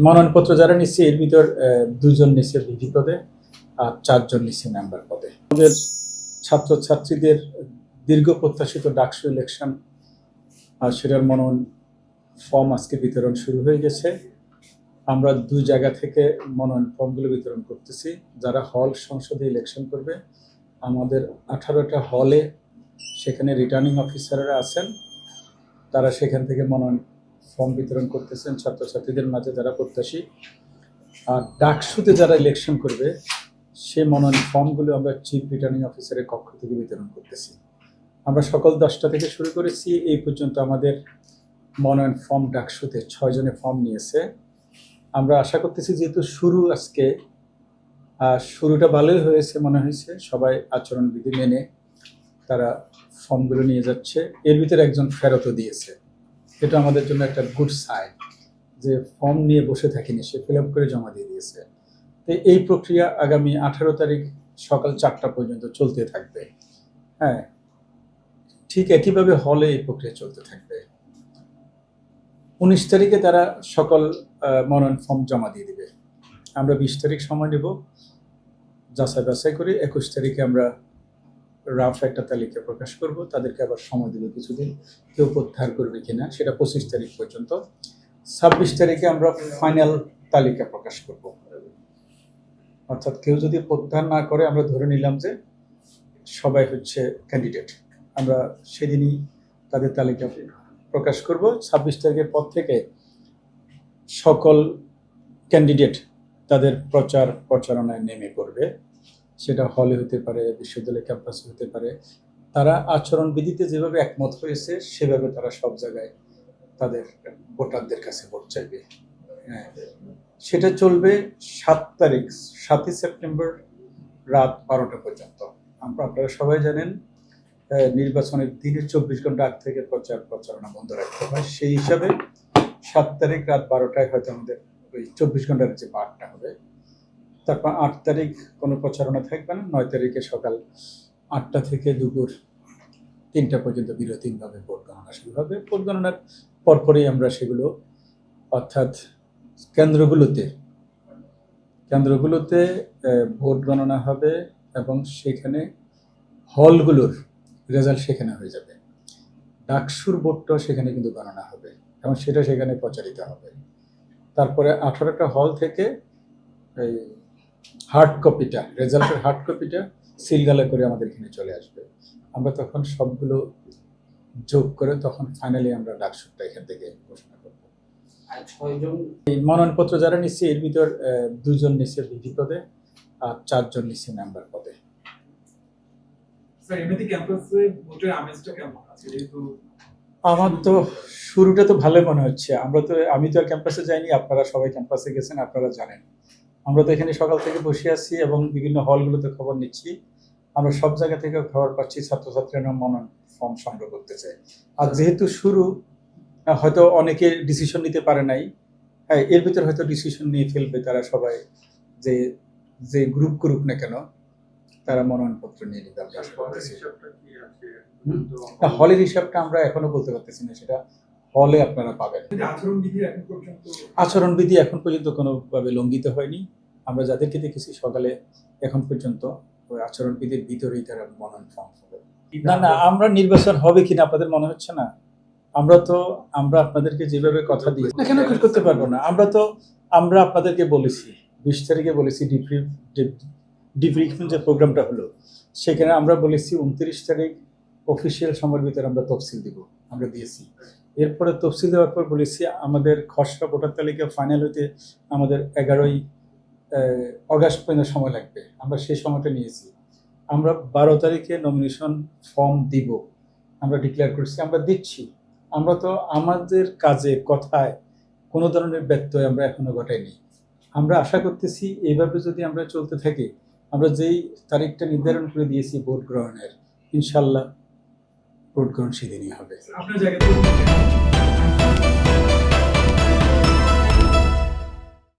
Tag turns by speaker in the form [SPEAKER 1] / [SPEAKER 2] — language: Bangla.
[SPEAKER 1] মনোনয়নপত্র যারা নিচ্ছে এর ভিতর 2 জন নিচ্ছে ভিপি পদে আর 4 জন নিচ্ছে মেম্বার পদে। আমাদের ছাত্রছাত্রীদের দীর্ঘ প্রত্যাশিত ডাকসু ইলেকশন সেটার মনোনয়ন ফর্ম আজকে বিতরণ শুরু হয়ে গেছে। আমরা 2 জায়গা থেকে মনোনয়ন ফর্মগুলো বিতরণ করতেছি। যারা হল সংসদে ইলেকশন করবে, আমাদের 18টা হলে সেখানে রিটার্নিং অফিসাররা আছেন, তারা সেখান থেকে মনোনয়ন ফর্ম বিতরণ করতেছেন ছাত্রছাত্রীদের মাঝে যারা প্রত্যাশী। আর ডাকসুতে যারা ইলেকশন করবে সে মনোনয়ন ফর্মগুলো আমরা চিফ রিটার্নিং অফিসারের কক্ষ থেকে বিতরণ করতেছি। আমরা সকাল 10টা থেকে শুরু করেছি, এই পর্যন্ত আমাদের মনোনয়ন ফর্ম ডাকসুতে 6 জনে ফর্ম নিয়েছে। আমরা আশা করতেছি যেহেতু আজকে শুরুটা ভালোই হয়েছে মনে হয়েছে, সবাই আচরণবিধি মেনে তারা ফর্মগুলো নিয়ে যাচ্ছে। এর ভিতরে একজন ফেরতও দিয়েছে, এটা আমাদের জন্য একটা গুড সাইন যে ফর্ম নিয়ে বসে থাকেনি, সে ফিল আপ করে জমা দিয়ে দিয়েছে। তো এই প্রক্রিয়া আগামী 18 তারিখ সকাল 4টা পর্যন্ত চলতে থাকবে। হ্যাঁ, ঠিক একইভাবে হলে এই প্রক্রিয়া চলতে থাকবে। 19 তারিখে তারা সকল মনোনয়ন ফর্ম জমা দিয়ে দিবে। আমরা 20 তারিখ সময় নেব যাচাই বাছাই করে। 21 তারিখে আমরা রাফ একটা তালিকা প্রকাশ করব, তাদেরকে আবার সময় দেবে কিছুদিন, কেউ প্রত্যাহার করবে কিনা সেটা 25 তারিখ পর্যন্ত। 26 তারিখে আমরা ফাইনাল তালিকা প্রকাশ করব। অর্থাৎ কেউ যদি প্রত্যাহার না করে, আমরা ধরে নিলাম যে সবাই হচ্ছে ক্যান্ডিডেট, আমরা সেদিনই তাদের তালিকা প্রকাশ করব। 26 তারিখের পর থেকে সকল ক্যান্ডিডেট তাদের প্রচারণায় নেমে পড়বে। সেটা হলে হতে পারে, বিশ্ববিদ্যালয় ক্যাম্পাসে হতে পারে। তারা আচরণবিধিতে যেভাবে একমত হয়েছে সেভাবে তারা সব জায়গায় তাদের ভোটারদের কাছে ভোট চাইবে। হ্যাঁ, সেটা চলবে 7 সেপ্টেম্বর রাত 12টা পর্যন্ত। আপনারা সবাই জানেন নির্বাচনের দিনের 24 ঘন্টা আগ থেকে প্রচারণা বন্ধ রাখতে হয়। সেই হিসাবে 7 তারিখ রাত 12টায় হয়তো আমাদের ওই 24 ঘন্টার যে বারটা হবে। তারপর 8 তারিখ কোনো প্রচারণা থাকবে না। 9 তারিখে সকাল 8টা থেকে দুপুর 3টা পর্যন্ত বিরতিহীনভাবে ভোট গণনা শুরু হবে। ভোট গণনার পরপরই আমরা সেগুলো অর্থাৎ কেন্দ্রগুলোতে ভোট গণনা হবে এবং সেখানে হলগুলোর রেজাল্ট সেখানে হয়ে যাবে। ডাকসুর ভোটটাও সেখানে কিন্তু গণনা হবে এবং সেটা সেখানে প্রচারিত হবে। তারপরে 18টা হল থেকে এই রেজাল্টের হার্ড কপিটা সিলগালা করে আমাদের এখানে চলে আসবে। আমরা তখন সবগুলো যোগ করে তখন ফাইনালি আমরা ডাকসুরটা এখান থেকে ঘোষণা করব।
[SPEAKER 2] আর 6 জন
[SPEAKER 1] এই মনোনয়নপত্র যারা নিচ্ছে এর ভিতর 2 জন নিচ্ছে ভিপি পদে আর 4 জন নিচ্ছে মেম্বার পদে।
[SPEAKER 3] স্যার, এমনিতে ক্যাম্পাসে ভোটের আমেজটা কেমন আছে? যেহেতু
[SPEAKER 1] আমার তো শুরুটা তো ভালো মনে হচ্ছে। আমি তো আর ক্যাম্পাসে যাইনি, আপনারা সবাই ক্যাম্পাসে গেছেন, আপনারা জানেন। আমরা তো এখানে সকাল থেকে বসে আছি এবং বিভিন্ন হলগুলোতে খবর নিচ্ছি। আমরা সব জায়গা থেকে খবর পাচ্ছি ছাত্রছাত্রীরা মনোনয়ন ফর্ম সংগ্রহ করতে চায়। আর যেহেতু শুরু, হয়তো অনেকে ডিসিশন নিতে পারে নাই। হ্যাঁ, এর ভিতরে হয়তো ডিসিশন নিয়ে ফেলবে তারা সবাই, যে গ্রুপ করুক না কেন তারা মনোনয়নপত্র নিয়ে নিতে আমরা আশা করতেছি। হলের হিসাবটা আমরা এখনো বলতে পারতেছি না, সেটা হলে আপনারা পাবেন। আচরণবিধি এখন পর্যন্ত কোনোভাবে লঙ্ঘিত হয়নি। আমরা যাদেরকে দেখেছি সকালে এখন পর্যন্ত ওই আচরণবিধির ভিতরেই তারা মনোনয়ন ফর্ম হবে। না, আমরা নির্বাচন হবে কিনা আপনাদের মনে হচ্ছে না? আমরা আপনাদেরকে যেভাবে কথা দিই না কেন করতে পারবো না। আমরা আপনাদেরকে বলেছি 20 তারিখে বলেছি ডিব্রিফিং যে প্রোগ্রামটা হলো সেখানে আমরা বলেছি 29 তারিখ অফিসিয়াল সময়ের ভিতরে আমরা তফসিল দিব, আমরা দিয়েছি। এরপরে তফসিল দেওয়ার পর বলেছি আমাদের খসড়া ভোটার তালিকা ফাইনাল হতে আমাদের 11ই অগাস্ট পর্যন্ত সময় লাগবে। আমরা সেই সময়টা নিয়েছি। আমরা 12 তারিখে নমিনেশন ফর্ম দিব, আমরা ডিক্লেয়ার করছি, আমরা দিচ্ছি। আমরা তো আমাদের কাজে কথায় কোনো ধরনের ব্যত্যয় আমরা এখনো ঘটাইনি। আমরা আশা করতেছি এইভাবে যদি আমরা চলতে থাকি, আমরা যেই তারিখটা নির্ধারণ করে দিয়েছি ভোট গ্রহণের, ইনশাল্লাহ ভোট গ্রহণ সেদিনই হবে।
[SPEAKER 3] আপনার জায়গায়